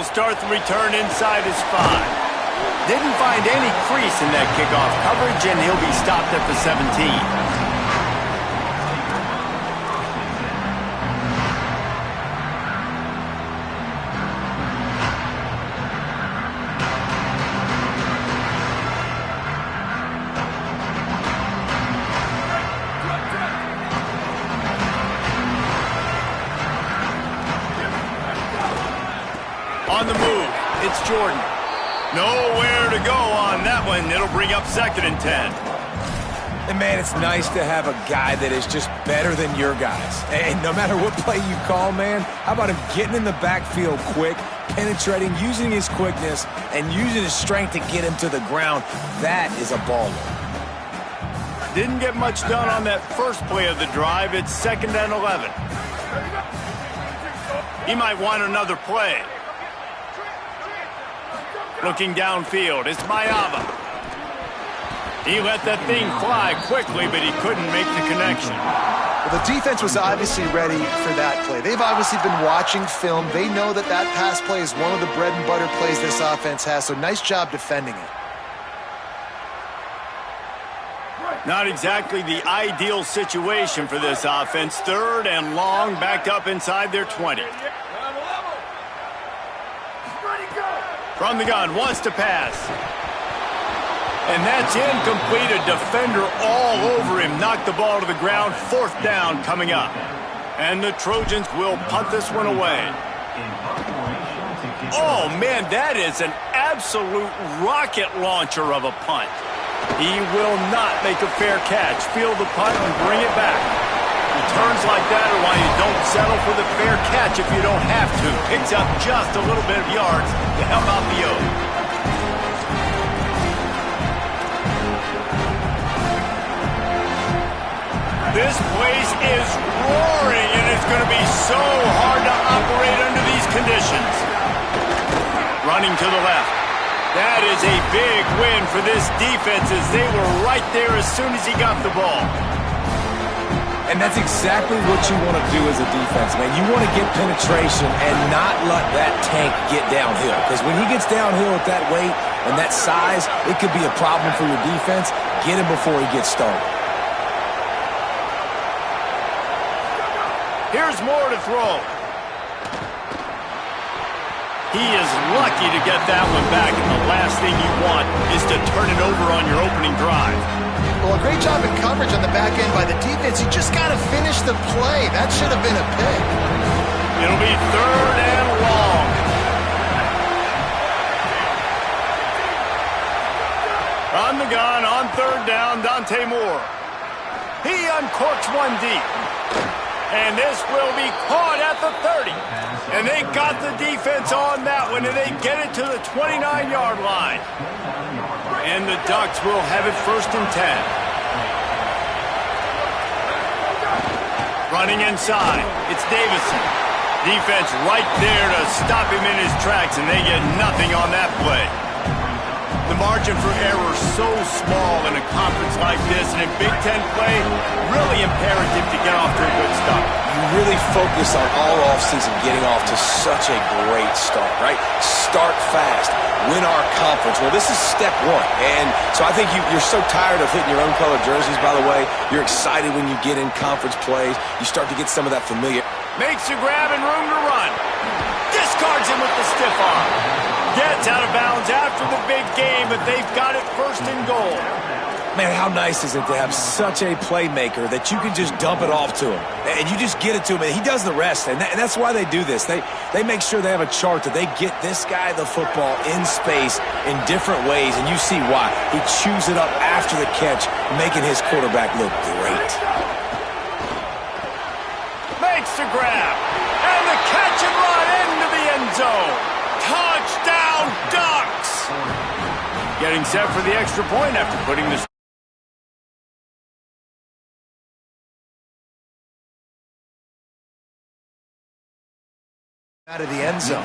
He'll start the return inside his 5. Didn't find any crease in that kickoff coverage, and he'll be stopped at the 17. On the move, it's Jordan. Nowhere to go on that one. It'll bring up 2nd and 10. And, man, it's nice to have a guy that is just better than your guys. And no matter what play you call, man, how about him getting in the backfield quick, penetrating, using his quickness, and using his strength to get him to the ground. That is a baller. Didn't get much done on that first play of the drive. It's 2nd and 11. He might want another play. Looking downfield, it's Mayava. He let that thing fly quickly, but he couldn't make the connection. Well, the defense was obviously ready for that play. They've obviously been watching film. They know that that pass play is one of the bread and butter plays this offense has, so nice job defending it. Not exactly the ideal situation for this offense. 3rd and long, backed up inside their 20. From the gun, wants to pass. And that's incomplete. A defender all over him. Knocked the ball to the ground. 4th down coming up. And the Trojans will punt this one away. Oh, man, that is an absolute rocket launcher of a punt. He will not make a fair catch. Field the punt and bring it back. Returns like that are why you don't settle for the fair catch if you don't have to. Picks up just a little bit of yards to help out the O. This place is roaring, and it's going to be so hard to operate under these conditions. Running to the left. That is a big win for this defense as they were right there as soon as he got the ball. And that's exactly what you want to do as a defense, man. You want to get penetration and not let that tank get downhill. Because when he gets downhill at that weight and that size, it could be a problem for your defense. Get him before he gets started. Here's Moore to throw. He is lucky to get that one back, and the last thing you want is to turn it over on your opening drive. Well, a great job in coverage on the back end by the defense. You just got to finish the play. That should have been a pick. It'll be 3rd and long. On the gun, on 3rd down, Dante Moore. He uncorks one deep. And this will be caught at the 30. And they got the defense on that one, and they get it to the 29-yard line. And the Ducks will have it 1st and 10. Running inside, it's Davison. Defense right there to stop him in his tracks, and they get nothing on that play. The margin for error so small in a conference like this, and in Big Ten play, really imperative to get off to a good start. You really focus on all offseason getting off to such a great start, right? Start fast. Win our conference. Well, this is step 1. And so I think you're so tired of hitting your own colored jerseys, by the way. You're excited when you get in conference plays. You start to get some of that familiar. Makes a grab and room to run. Discards him with the stiff arm. Gets out of bounds after the big game, but they've got it 1st and goal. Man, how nice is it to have such a playmaker that you can just dump it off to him. And you just get it to him, and he does the rest. And that's why they do this. They make sure they have a chart that they get this guy the football in space in different ways, and you see why. He chews it up after the catch, making his quarterback look great. Makes the grab, and the catch and run into the end zone. Touchdown, Ducks! Getting set for the extra point after putting this out of the end zone.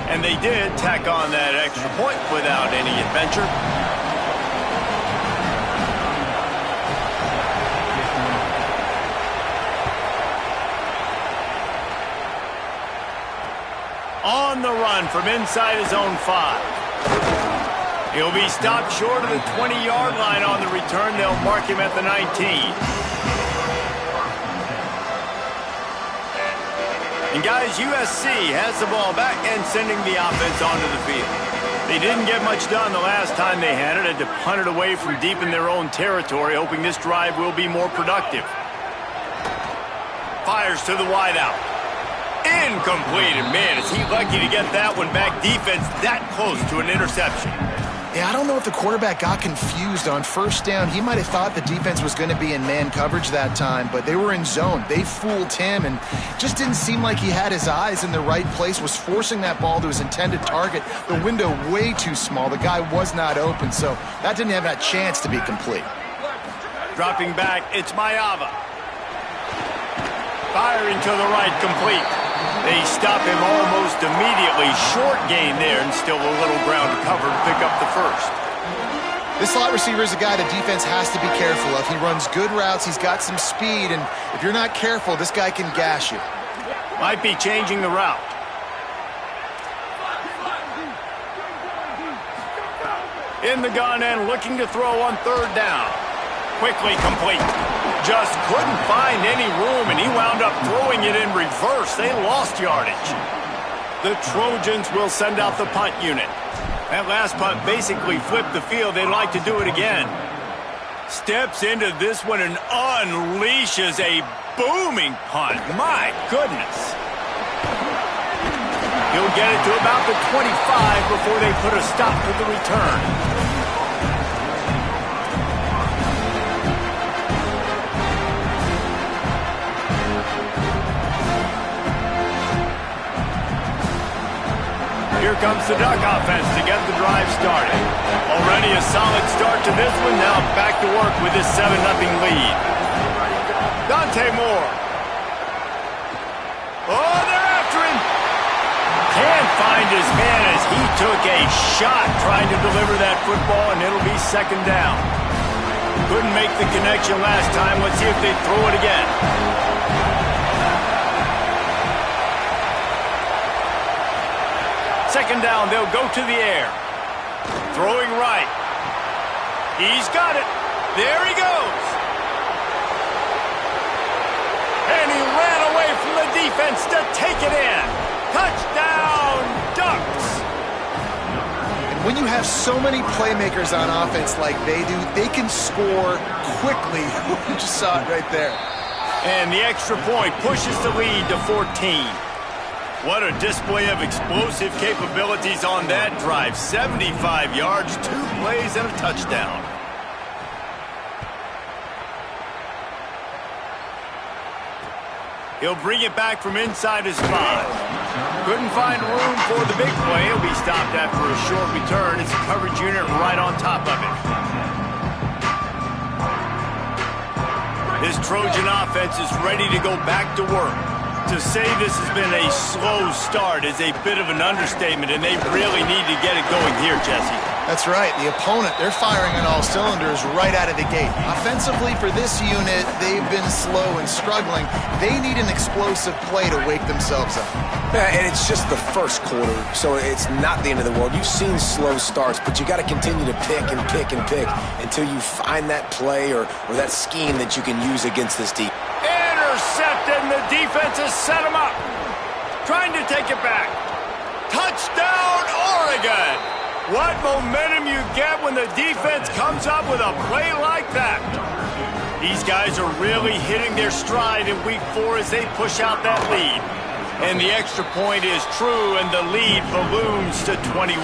And they did tack on that extra point without any adventure. On the run from inside his own 5. He'll be stopped short of the 20-yard line on the return. They'll mark him at the 19. And guys, USC has the ball back and sending the offense onto the field. They didn't get much done the last time they had it. Had to punt it away from deep in their own territory, hoping this drive will be more productive. Fires to the wideout. Incomplete. And man, is he lucky to get that one back. Defense that close to an interception. Yeah, I don't know if the quarterback got confused on first down. He might have thought the defense was going to be in man coverage that time, but they were in zone. They fooled him and just didn't seem like he had his eyes in the right place, was forcing that ball to his intended target. The window way too small. The guy was not open, so that didn't have that chance to be complete. Dropping back, it's Mayava. Firing to the right, complete. They stop him almost immediately. Short gain there and still a little ground to cover to pick up the first. This slot receiver is a guy the defense has to be careful of. He runs good routes. He's got some speed, and if you're not careful, this guy can gash you. Might be changing the route. In the gun and looking to throw on third down. Quickly complete. Just couldn't find any room, and he wound up throwing it in reverse. They lost yardage. The Trojans will send out the punt unit. That last punt basically flipped the field. They'd like to do it again. Steps into this one and unleashes a booming punt. My goodness. He'll get it to about the 25 before they put a stop to the return. Here comes the Duck offense to get the drive started. Already a solid start to this one. Now back to work with this 7-0 lead. Dante Moore. Oh, they're after him. Can't find his man as he took a shot trying to deliver that football, and it'll be second down. Couldn't make the connection last time. Let's see if they throw it again. Second down, they'll go to the air. Throwing right. He's got it. There he goes. And he ran away from the defense to take it in. Touchdown, Ducks. And when you have so many playmakers on offense like they do, they can score quickly. You just saw it right there. And the extra point pushes the lead to 14. What a display of explosive capabilities on that drive. 75 yards, 2 plays, and a touchdown. He'll bring it back from inside his 5. Couldn't find room for the big play. He'll be stopped after a short return. It's a coverage unit right on top of it. This Trojan offense is ready to go back to work. To say this has been a slow start is a bit of an understatement, and they really need to get it going here, Jesse. That's right. The opponent, they're firing on all cylinders right out of the gate. Offensively, for this unit, they've been slow and struggling. They need an explosive play to wake themselves up. Yeah, and it's just the first quarter, so it's not the end of the world. You've seen slow starts, but you got to continue to pick and pick and pick until you find that play or that scheme that you can use against this team. Intercepted, and the defense has set him up. Trying to take it back. Touchdown, Oregon! What momentum you get when the defense comes up with a play like that. These guys are really hitting their stride in week 4 as they push out that lead. And the extra point is true, and the lead balloons to 21.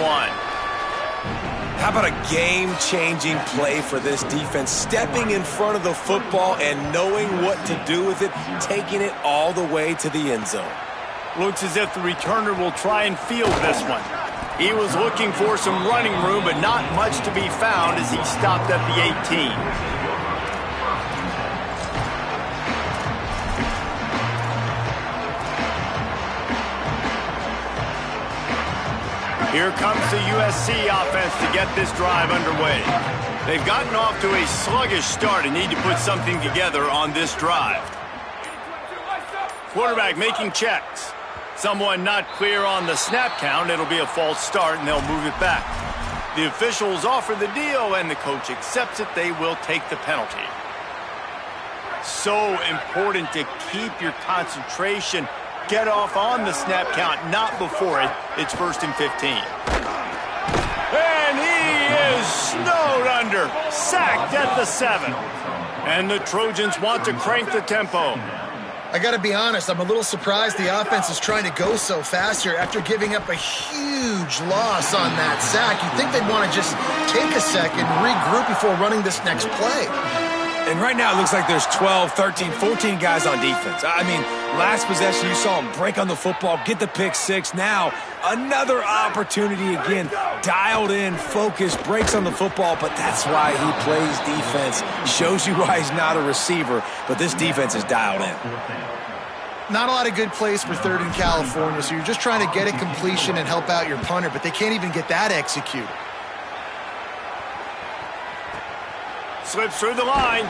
How about a game-changing play for this defense? Stepping in front of the football and knowing what to do with it, taking it all the way to the end zone. Looks as if the returner will try and field this one. He was looking for some running room, but not much to be found as he stopped at the 18. Here comes the USC offense to get this drive underway. They've gotten off to a sluggish start and need to put something together on this drive. Quarterback making checks. Someone not clear on the snap count. It'll be a false start, and they'll move it back. The officials offer the deal, and the coach accepts it. They will take the penalty. So important to keep your concentration. Get off on the snap count, not before it. It's 1st and 15. And he is snowed under. Sacked at the 7. And the Trojans want to crank the tempo. I got to be honest, I'm a little surprised the offense is trying to go so fast here after giving up a huge loss on that sack. You'd think they'd want to just take a second, regroup before running this next play. And right now, it looks like there's 12, 13, 14 guys on defense. I mean, last possession, you saw him break on the football, get the pick 6. Now, another opportunity again. Dialed in, focused, breaks on the football, but that's why he plays defense. Shows you why he's not a receiver, but this defense is dialed in. Not a lot of good plays for 3rd in California, so you're just trying to get a completion and help out your punter, but they can't even get that executed. Slips through the line.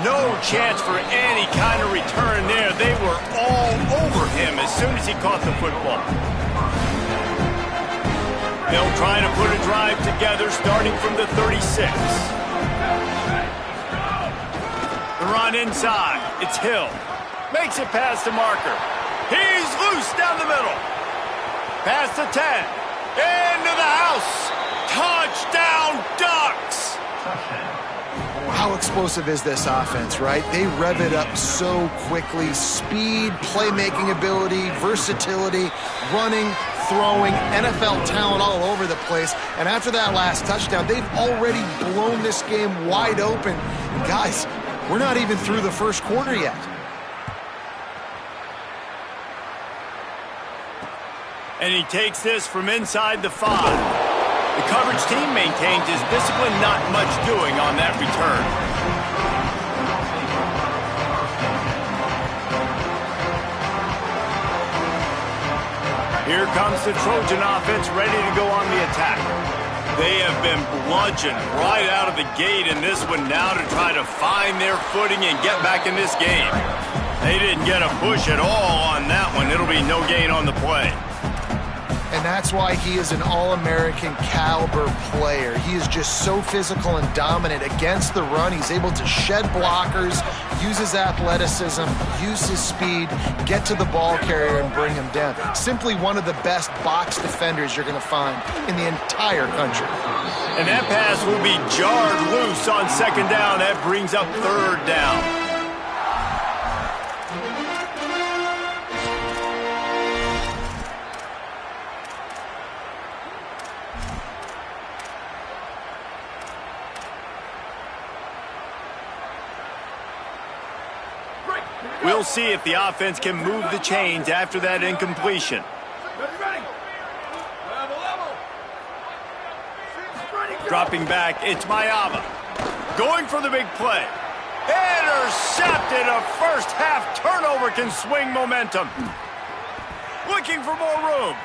No chance for any kind of return there. They were all over him as soon as he caught the football. They'll try to put a drive together starting from the 36. The run inside. It's Hill. Makes it past the marker. He's loose down the middle. Past the 10. Into the house. Touchdown, Ducks. How explosive is this offense, right? They rev it up so quickly. Speed, playmaking ability, versatility, running, throwing, NFL talent all over the place. And after that last touchdown, they've already blown this game wide open. And guys, we're not even through the first quarter yet. And he takes this from inside the 5. The coverage team maintains his discipline, not much doing on that return. Here comes the Trojan offense ready to go on the attack. They have been bludgeoned right out of the gate in this one now to try to find their footing and get back in this game. They didn't get a push at all on that one. It'll be no gain on the play. And that's why he is an All-American caliber player. He is just so physical and dominant against the run. He's able to shed blockers, use his athleticism, use his speed, get to the ball carrier and bring him down. Simply one of the best box defenders you're going to find in the entire country. And that pass will be jarred loose on 2nd down. That brings up 3rd down. We'll see if the offense can move the chains after that incompletion. Dropping back, it's Mayava. Going for the big play. Intercepted. A first half turnover can swing momentum. Looking for more room.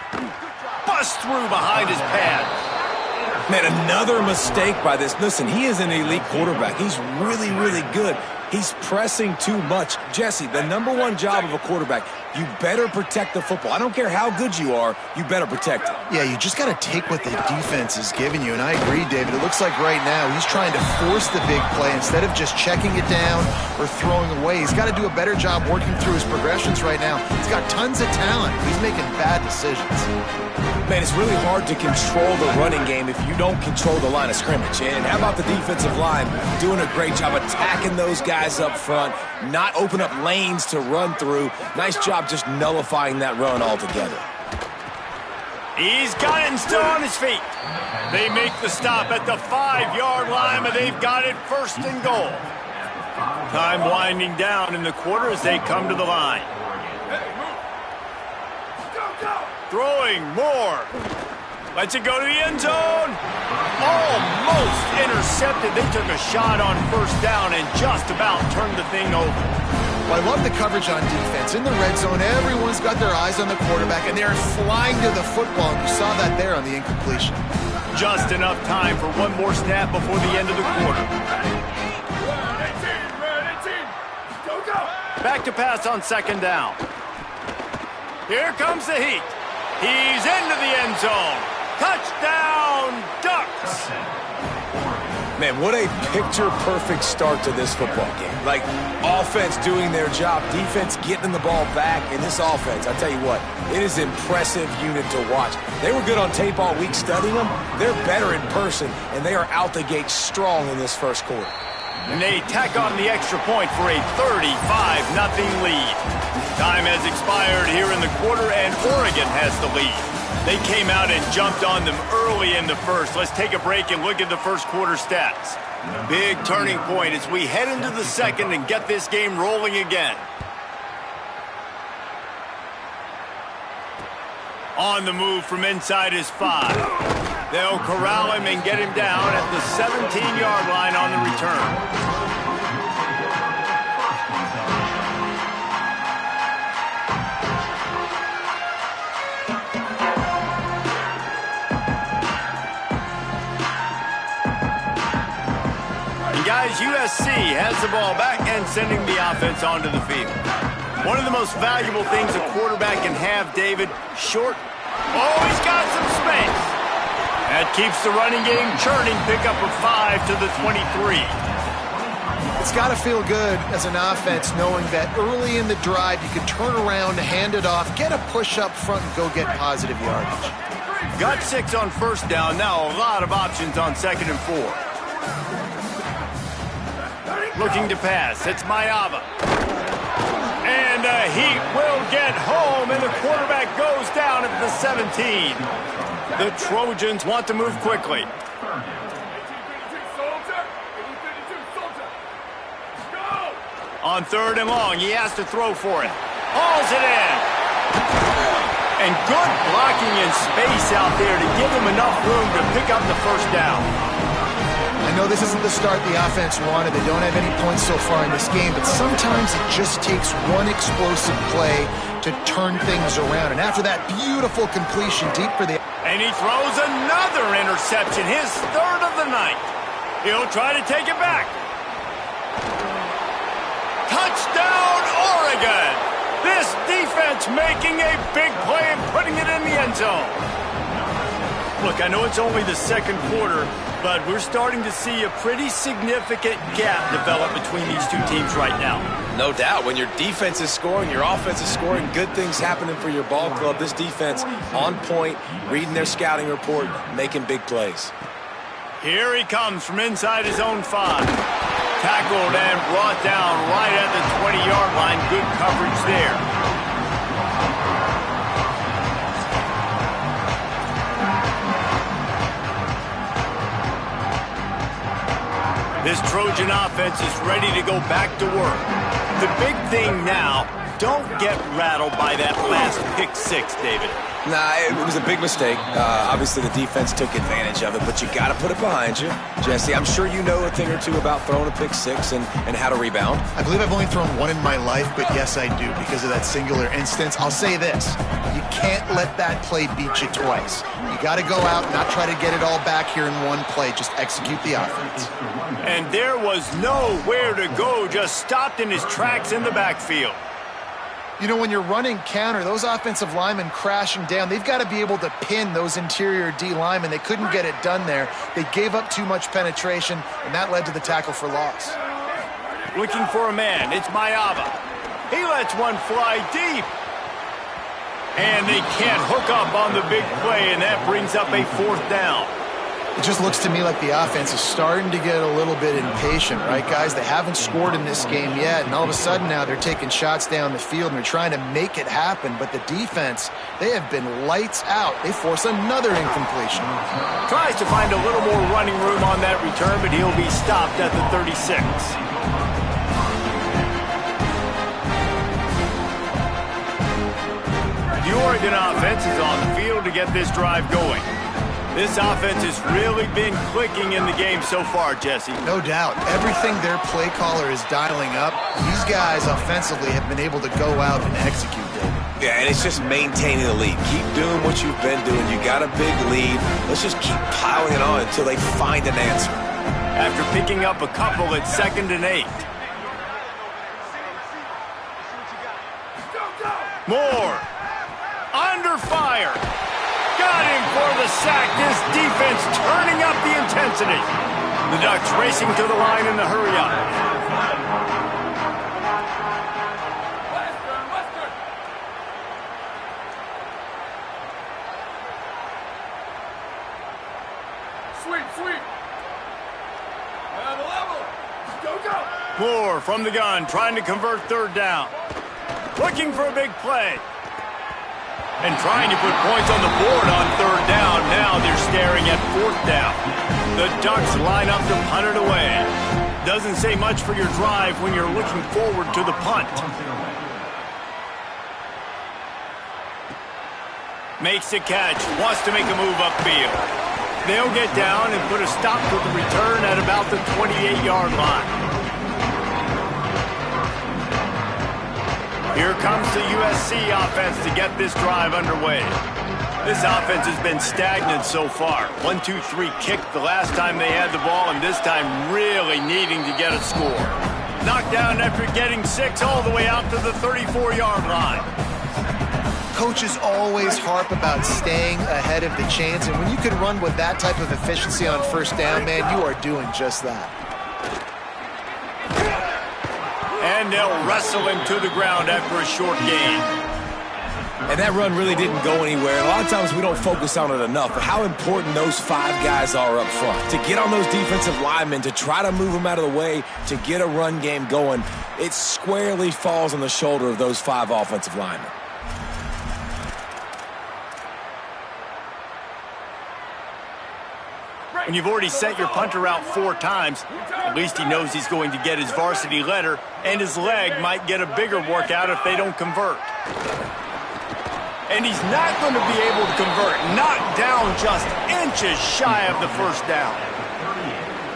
Bust through behind his pad. Man, another mistake by this. Listen, he is an elite quarterback. He's really, really good. He's pressing too much. Jesse, the #1 job of a quarterback, you better protect the football. I don't care how good you are, you better protect it. Yeah, you just got to take what the defense is giving you. And I agree, David. It looks like right now he's trying to force the big play instead of just checking it down or throwing away. He's got to do a better job working through his progressions right now. He's got tons of talent. He's making bad decisions. Man, it's really hard to control the running game if you don't control the line of scrimmage. And how about the defensive line doing a great job attacking those guys up front, not open up lanes to run through. Nice job just nullifying that run altogether. He's got it and still on his feet. They make the stop at the 5-yard line, but they've got it 1st and goal. Time winding down in the quarter as they come to the line. Throwing more. Lets it go to the end zone. Almost intercepted. They took a shot on 1st down and just about turned the thing over. Well, I love the coverage on defense. In the red zone, everyone's got their eyes on the quarterback, and they're flying to the football. You saw that there on the incompletion. Just enough time for one more snap before the end of the quarter. Back to pass on 2nd down. Here comes the heat. He's into the end zone. Touchdown, Ducks. Man, what a picture-perfect start to this football game. Like, offense doing their job, defense getting the ball back, and this offense, I tell you what, it is an impressive unit to watch. They were good on tape all week studying them. They're better in person, and they are out the gate strong in this first quarter. And they tack on the extra point for a 35-0 lead. Time has expired here in the quarter, and Oregon has the lead. They came out and jumped on them early in the first. Let's take a break and look at the first quarter stats. Big turning point as we head into the second and get this game rolling again. On the move from inside his 5. They'll corral him and get him down at the 17-yard line on the return. Guys, USC has the ball back and sending the offense onto the field. One of the most valuable things a quarterback can have, David, short. Oh, he's got some space. That keeps the running game churning. Pick up a 5 to the 23. It's got to feel good as an offense knowing that early in the drive you can turn around, hand it off, get a push up front, and go get positive yardage. Got 6 on first down. Now a lot of options on 2nd and 4. Looking to pass. It's Mayava. And he will get home, and the quarterback goes down at the 17. The Trojans want to move quickly. On 3rd and long, he has to throw for it. Hauls it in. And good blocking in space out there to give him enough room to pick up the first down. I know this isn't the start the offense wanted. They don't have any points so far in this game, but sometimes it just takes one explosive play to turn things around. And after that beautiful completion deep for the... And he throws another interception, his 3rd of the night. He'll try to take it back. Touchdown, Oregon! This defense making a big play and putting it in the end zone. Look, I know it's only the second quarter, but we're starting to see a pretty significant gap develop between these two teams right now. No doubt. When your defense is scoring, your offense is scoring, good things happening for your ball club. This defense on point, reading their scouting report, making big plays. Here he comes from inside his own 5. Tackled and brought down right at the 20-yard line. Good coverage there. This Trojan offense is ready to go back to work. The big thing now, don't get rattled by that last pick 6, David. Nah, it was a big mistake. Obviously, the defense took advantage of it, but you got to put it behind you. Jesse, I'm sure you know a thing or two about throwing a pick 6 and how to rebound. I believe I've only thrown one in my life, but yes, I do because of that singular instance. I'll say this. You can't let that play beat you twice. You got to go out, not try to get it all back here in one play. Just execute the offense. And there was nowhere to go, just stopped in his tracks in the backfield. You know, when you're running counter, those offensive linemen crashing down, they've got to be able to pin those interior D linemen. They couldn't get it done there. They gave up too much penetration, and that led to the tackle for loss. Looking for a man. It's Mayava. He lets one fly deep. And they can't hook up on the big play, and that brings up a 4th down. It just looks to me like the offense is starting to get a little bit impatient, right, guys? They haven't scored in this game yet, and all of a sudden now they're taking shots down the field and they're trying to make it happen. But the defense, they have been lights out. They force another incompletion. Tries to find a little more running room on that return, but he'll be stopped at the 36. The Oregon offense is on the field to get this drive going. This offense has really been clicking in the game so far, Jesse. No doubt. Everything their play caller is dialing up, these guys offensively have been able to go out and execute it. Yeah, and it's just maintaining the lead. Keep doing what you've been doing. You got a big lead. Let's just keep piling it on until they find an answer. After picking up a couple at 2nd and 8. Moore. fire. Got him for the sack. This defense turning up the intensity. The Ducks racing to the line in the hurry-up. Moore from the gun, trying to convert third down. Looking for a big play. And trying to put points on the board on third down. Now they're staring at fourth down. The Ducks line up to punt it away. Doesn't say much for your drive when you're looking forward to the punt. Makes the catch, wants to make a move upfield. They'll get down and put a stop to the return at about the 28-yard line. Here comes the USC offense to get this drive underway. This offense has been stagnant so far. 1-2-3 kick the last time they had the ball, and this time really needing to get a score. Knocked down after getting 6 all the way out to the 34-yard line. Coaches always harp about staying ahead of the chains, and when you can run with that type of efficiency on first down, man, you are doing just that. And they'll wrestle him to the ground after a short gain. And that run really didn't go anywhere. A lot of times we don't focus on it enough, but how important those 5 guys are up front. To get on those defensive linemen, to try to move them out of the way, to get a run game going, it squarely falls on the shoulder of those 5 offensive linemen. When you've already sent your punter out 4 times, at least he knows he's going to get his varsity letter, and his leg might get a bigger workout if they don't convert. And he's not going to be able to convert. Knocked down just inches shy of the first down.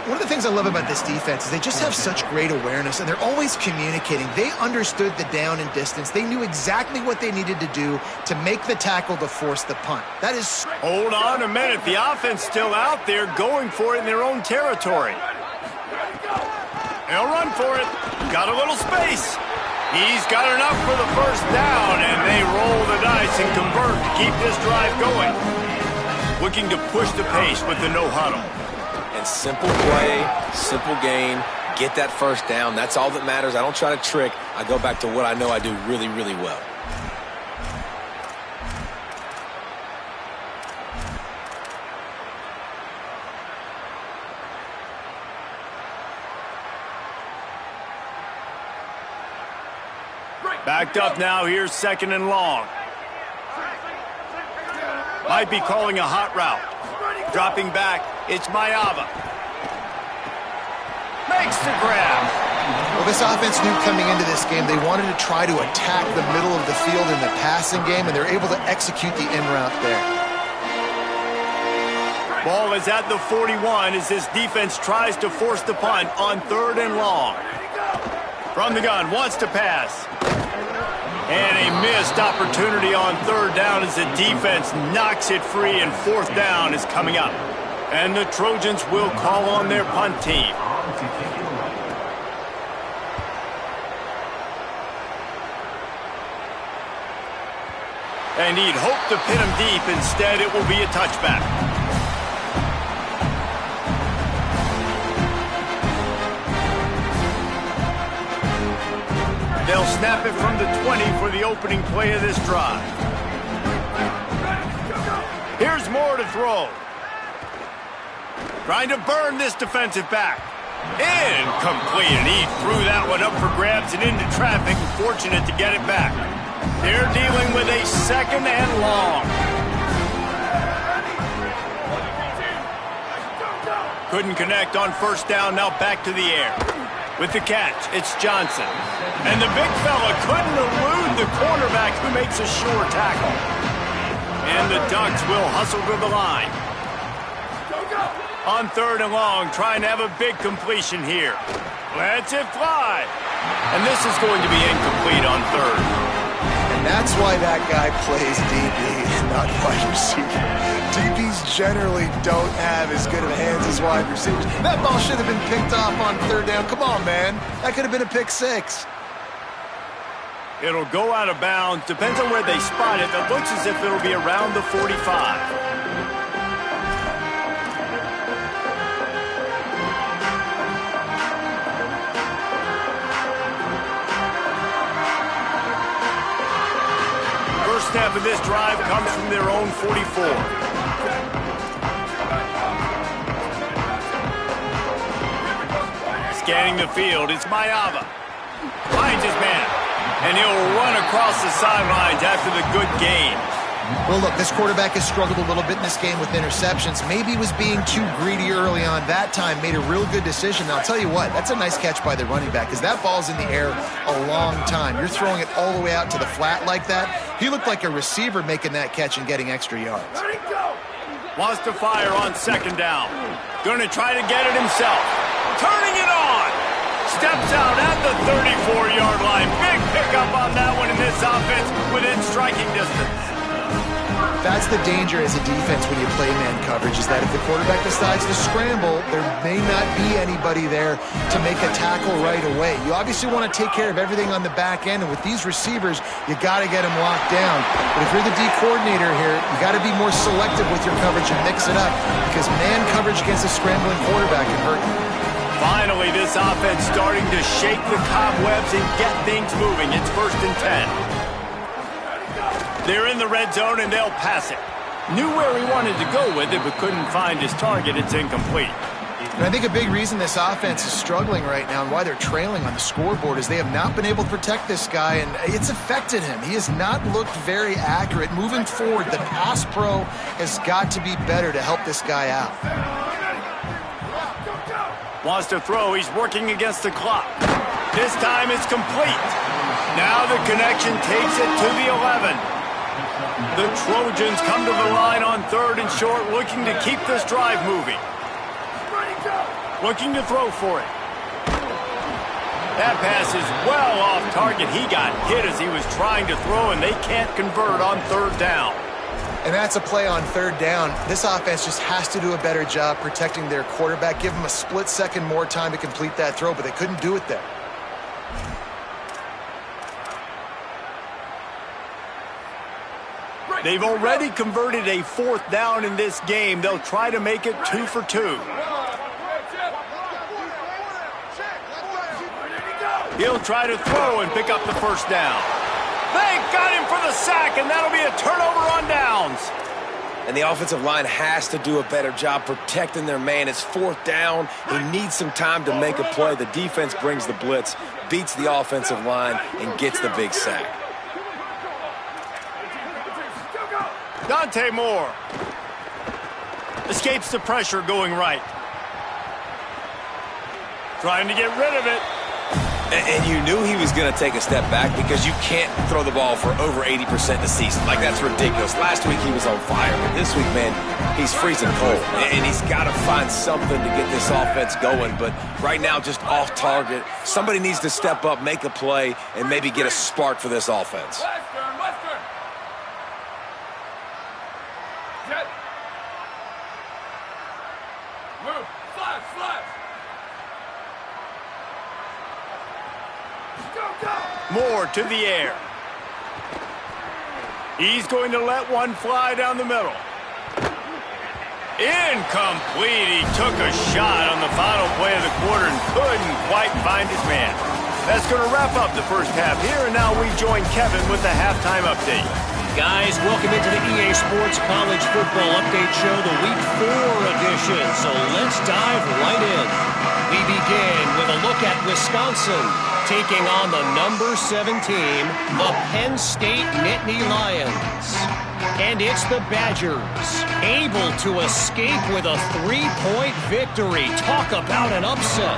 One of the things I love about this defense is they just have such great awareness, and they're always communicating. They understood the down and distance. They knew exactly what they needed to do to make the tackle to force the punt. That is... Hold on a minute. The offense still out there going for it in their own territory. They'll run for it. Got a little space. He's got enough for the first down, and they roll the dice and convert to keep this drive going. Looking to push the pace with the no huddle. And simple play, simple gain, get that first down. That's all that matters. I don't try to trick. I go back to what I know I do really, really well. Backed up now, here's 2nd and long. Might be calling a hot route. Dropping back, it's Mayava. Makes the grab. Well, this offense knew coming into this game they wanted to try to attack the middle of the field in the passing game, and they're able to execute the in route there. Ball is at the 41 as this defense tries to force the punt on 3rd and long. From the gun, wants to pass. And a missed opportunity on 3rd down as the defense knocks it free, and 4th down is coming up. And the Trojans will call on their punt team. And he'd hoped to pin him deep. Instead, it will be a touchback. They'll snap it from the 20 for the opening play of this drive. Here's Moore to throw. Trying to burn this defensive back. Incomplete, and he threw that one up for grabs and into traffic. Fortunate to get it back. They're dealing with a 2nd and long. Couldn't connect on 1st down, now back to the air. With the catch, it's Johnson. And the big fella couldn't elude the cornerback who makes a sure tackle. And the Ducks will hustle to the line. On 3rd and long, trying to have a big completion here. Lets it fly. And this is going to be incomplete on 3rd. And that's why that guy plays DB, not wide receiver. DBs generally don't have as good of hands as wide receivers. That ball should have been picked off on 3rd down. Come on, man. That could have been a pick 6. It'll go out of bounds. Depends on where they spot it. It looks as if it'll be around the 45. First half of this drive comes from their own 44. Scanning the field, it's Mayava. Finds his man, and he'll run across the sidelines after the good gain. Well, look, this quarterback has struggled a little bit in this game with interceptions. Maybe he was being too greedy early on. That time made a real good decision. Now, I'll tell you what, that's a nice catch by the running back because that ball's in the air a long time. You're throwing it all the way out to the flat like that. He looked like a receiver making that catch and getting extra yards. Wants to fire on second down. Going to try to get it himself. Turning it on. Steps out at the 34-yard line. Big pickup on that one in this offense within striking distance. That's the danger as a defense when you play man coverage, is that if the quarterback decides to scramble, there may not be anybody there to make a tackle right away. You obviously want to take care of everything on the back end, and with these receivers, you got to get them locked down. But if you're the D coordinator here, you got to be more selective with your coverage and mix it up, because man coverage against a scrambling quarterback can hurt you. Finally, this offense starting to shake the cobwebs and get things moving. It's 1st and 10. They're in the red zone, and they'll pass it. Knew where he wanted to go with it, but couldn't find his target. It's incomplete. And I think a big reason this offense is struggling right now and why they're trailing on the scoreboard is they have not been able to protect this guy, and it's affected him. He has not looked very accurate. Moving forward, the pass pro has got to be better to help this guy out. Wants to throw. He's working against the clock. This time it's complete. Now the connection takes it to the 11. The Trojans come to the line on 3rd and short, looking to keep this drive moving. Looking to throw for it. That pass is well off target. He got hit as he was trying to throw, and they can't convert on 3rd down. And that's a play on 3rd down. This offense just has to do a better job protecting their quarterback. Give him a split second more time to complete that throw, but they couldn't do it there. They've already converted a 4th down in this game. They'll try to make it 2 for 2. He'll try to throw and pick up the 1st down. They got him for the sack, and that'll be a turnover on downs. And the offensive line has to do a better job protecting their man. It's 4th down. He needs some time to make a play. The defense brings the blitz, beats the offensive line, and gets the big sack. Dante Moore escapes the pressure going right. Trying to get rid of it. And you knew he was going to take a step back because you can't throw the ball for over 80% this season. Like, that's ridiculous. Last week he was on fire, but this week, man, he's freezing cold. And he's got to find something to get this offense going. But right now, just off target. Somebody needs to step up, make a play, and maybe get a spark for this offense. Moore to the air. He's going to let one fly down the middle. Incomplete. He took a shot on the final play of the quarter and couldn't quite find his man. That's going to wrap up the first half here, and now we join Kevin with the halftime update. Guys, welcome into the EA Sports College Football Update Show, the Week 4 edition. So let's dive right in. We begin with a look at Wisconsin taking on the number 7 team, the Penn State Nittany Lions. And it's the Badgers, able to escape with a 3-point victory. Talk about an upset.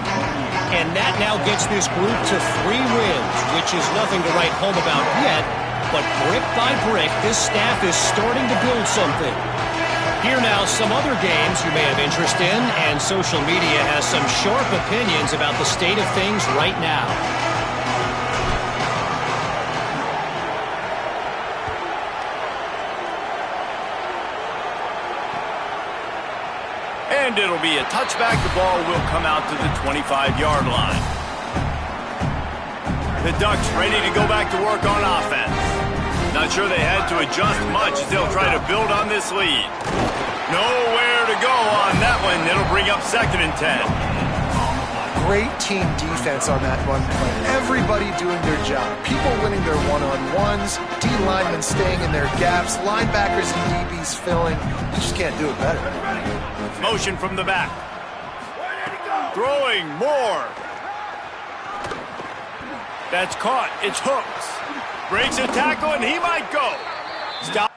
And that now gets this group to 3 wins, which is nothing to write home about yet. But brick by brick, this staff is starting to build something. Here now, some other games you may have interest in, and social media has some sharp opinions about the state of things right now. And it'll be a touchback. The ball will come out to the 25-yard line. The Ducks ready to go back to work on offense. Not sure they had to adjust much as they'll try to build on this lead. Nowhere to go on that one. It'll bring up 2nd and 10. Great team defense on that run play. Everybody doing their job. People winning their one-on-ones, D linemen staying in their gaps, linebackers and DBs filling. You just can't do it better. Motion from the back. Throwing more. That's caught. It's Hooks. Breaks a tackle and he might go. Stop.